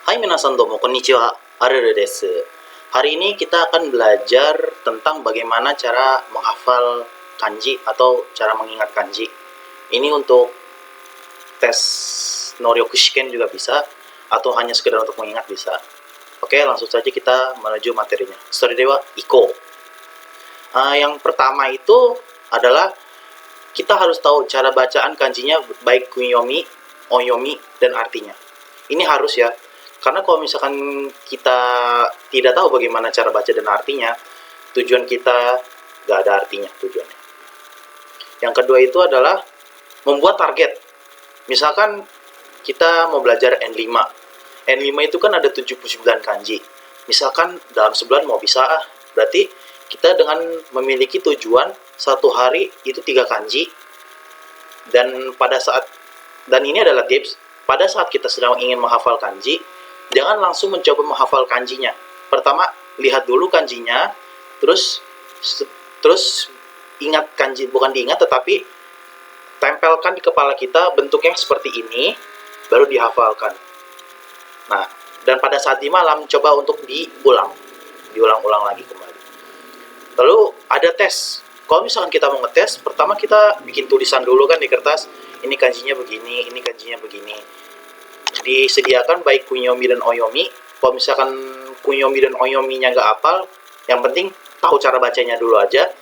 Hai minasan domo, konnichiwa. Aruru desu. Hari ini kita akan belajar tentang bagaimana cara menghafal kanji atau cara mengingat kanji. Ini untuk tes Noryoku Shiken juga bisa, atau hanya sekedar untuk mengingat bisa. Oke, langsung saja kita menuju materinya. Story dewa, iko. Yang pertama itu adalah kita harus tahu cara bacaan kanjinya, baik kunyomi, oyomi, dan artinya. Ini harus ya, karena kalau misalkan kita tidak tahu bagaimana cara baca dan artinya, tujuan kita nggak ada artinya tujuannya. Yang kedua itu adalah membuat target. Misalkan kita mau belajar N5. N5 itu kan ada 79 kanji. Misalkan dalam sebulan mau bisa, berarti kita dengan memiliki tujuan satu hari itu 3 kanji. Dan ini adalah tips, pada saat kita sedang ingin menghafal kanji, jangan langsung mencoba menghafal kanjinya. Pertama, lihat dulu kanjinya, terus ingat kanji, bukan diingat tetapi tempelkan di kepala kita bentuknya seperti ini, baru dihafalkan. Nah, dan pada saat di malam coba untuk diulang-ulang lagi kembali. Lalu ada tes. Kalau misalkan kita mau ngetes, pertama kita bikin tulisan dulu kan di kertas, ini kanjinya begini, ini kanjinya begini. Disediakan baik kunyomi dan oyomi. Kalau misalkan kunyomi dan oyominya nggak hafal, yang penting tahu cara bacanya dulu aja.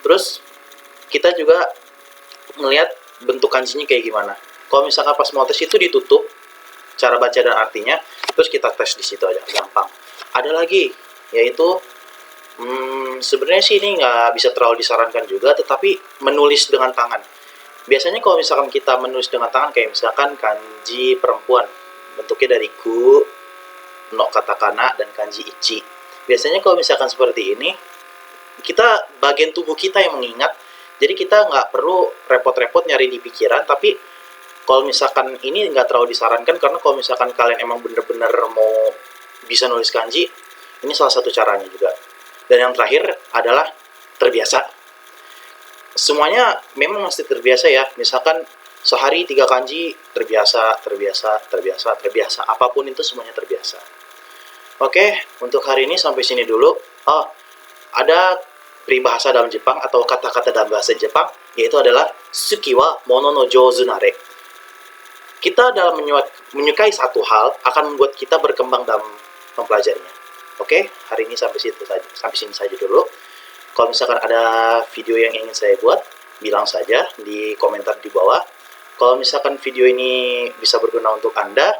Terus kita juga melihat bentuk kanjinya kayak gimana. Kalau misalkan pas mau tes itu ditutup cara baca dan artinya, terus kita tes di situ aja, gampang. Ada lagi, yaitu sebenarnya sih ini nggak bisa terlalu disarankan juga, tetapi menulis dengan tangan. Biasanya kalau misalkan kita menulis dengan tangan, kayak misalkan kanji perempuan, bentuknya dari ku, no katakana, dan kanji ichi. Biasanya kalau misalkan seperti ini, kita bagian tubuh kita yang mengingat, jadi kita nggak perlu repot-repot nyari di pikiran. Tapi kalau misalkan ini nggak terlalu disarankan, karena kalau misalkan kalian emang bener-bener mau bisa nulis kanji, ini salah satu caranya juga. Dan yang terakhir adalah terbiasa. Semuanya memang mesti terbiasa ya. Misalkan sehari 3 kanji, terbiasa. Apapun itu semuanya terbiasa. Oke, untuk hari ini sampai sini dulu. Ada peribahasa dalam Jepang atau kata-kata dalam bahasa Jepang, yaitu adalah suki wa mono no jouzu nare. Kita dalam menyukai satu hal akan membuat kita berkembang dalam mempelajarinya. Oke, hari ini sampai sini saja dulu. Kalau misalkan ada video yang ingin saya buat, bilang saja di komentar di bawah. Kalau misalkan video ini bisa berguna untuk Anda,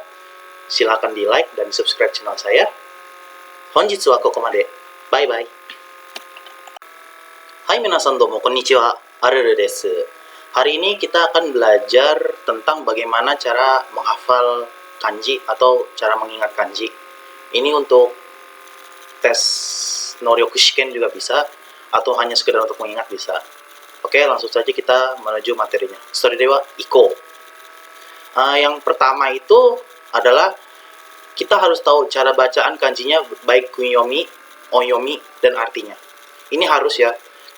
silakan di like dan subscribe channel saya. Honjitsu wa kokomade. Bye bye. Hai minasan domo, konnichiwa. Aruru desu. Hari ini kita akan belajar tentang bagaimana cara menghafal kanji atau cara mengingat kanji. Ini untuk tes Noryoku Shiken juga bisa, atau hanya sekedar untuk mengingat bisa. Oke, langsung saja kita menuju materinya. Story dewa, iko. Yang pertama itu adalah kita harus tahu cara bacaan kanjinya, baik kunyomi, oyomi, dan artinya. Ini harus ya,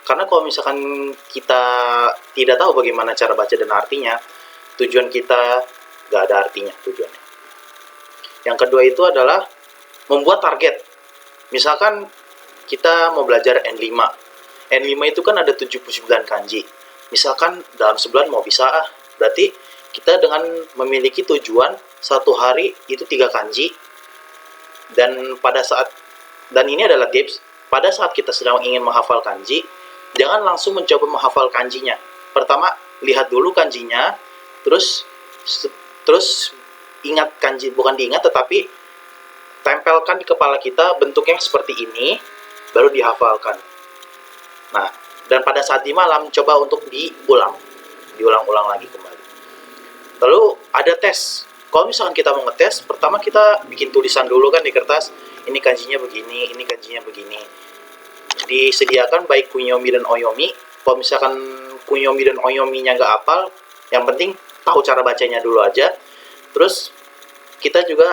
karena kalau misalkan kita tidak tahu bagaimana cara baca dan artinya, tujuan kita nggak ada artinya tujuannya. Yang kedua itu adalah membuat target. Misalkan kita mau belajar N5. N5 itu kan ada 79 kanji. Misalkan dalam sebulan mau bisa, berarti kita dengan memiliki tujuan satu hari itu 3 kanji. Dan ini adalah tips, pada saat kita sedang ingin menghafal kanji, jangan langsung mencoba menghafal kanjinya. Pertama, lihat dulu kanjinya, terus ingat kanji, bukan diingat tetapi tempelkan di kepala kita bentuknya seperti ini, baru dihafalkan. Nah, dan pada saat di malam coba untuk diulang-ulang lagi kembali. Lalu ada tes. Kalau misalkan kita mau ngetes, pertama kita bikin tulisan dulu kan di kertas, ini kanjinya begini, ini kanjinya begini. Disediakan baik kunyomi dan oyomi. Kalau misalkan kunyomi dan oyominya nggak hafal, yang penting tahu cara bacanya dulu aja. Terus kita juga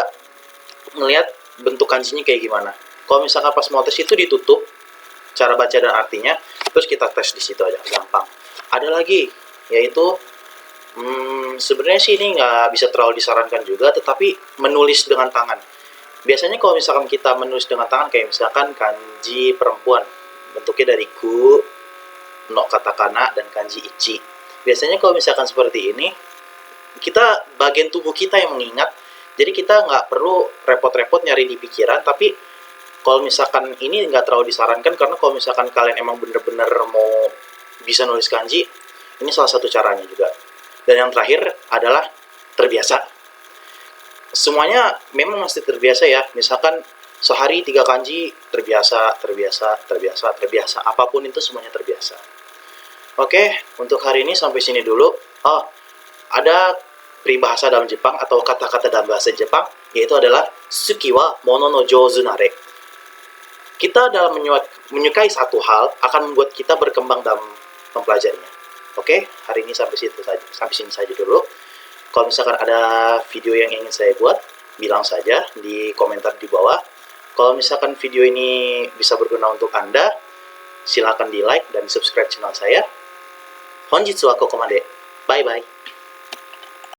melihat bentuk kanjinya kayak gimana. Kalau misalkan pas mau tes itu ditutup cara baca dan artinya, terus kita tes di situ aja, gampang. Ada lagi, yaitu sebenarnya sih ini nggak bisa terlalu disarankan juga, tetapi menulis dengan tangan. Biasanya kalau misalkan kita menulis dengan tangan, kayak misalkan kanji perempuan, bentuknya dari ku, no katakana, dan kanji ichi. Biasanya kalau misalkan seperti ini, kita bagian tubuh kita yang mengingat, jadi kita nggak perlu repot-repot nyari di pikiran. Tapi kalau misalkan ini nggak terlalu disarankan, karena kalau misalkan kalian emang bener-bener mau bisa nulis kanji, ini salah satu caranya juga. Dan yang terakhir adalah terbiasa. Semuanya memang mesti terbiasa ya. Misalkan sehari 3 kanji, terbiasa, terbiasa, terbiasa, terbiasa. Apapun itu semuanya terbiasa. Oke, untuk hari ini sampai sini dulu. Oh, ada peribahasa dalam Jepang atau kata-kata dalam bahasa Jepang, yaitu adalah suki wa mono no jouzu nare. Kita dalam menyukai satu hal akan membuat kita berkembang dalam mempelajarinya. Oke, hari ini sampai sini saja dulu. Kalau misalkan ada video yang ingin saya buat, bilang saja di komentar di bawah. Kalau misalkan video ini bisa berguna untuk Anda, silakan di like dan subscribe channel saya. Honjitsu wa kokomade. Bye bye.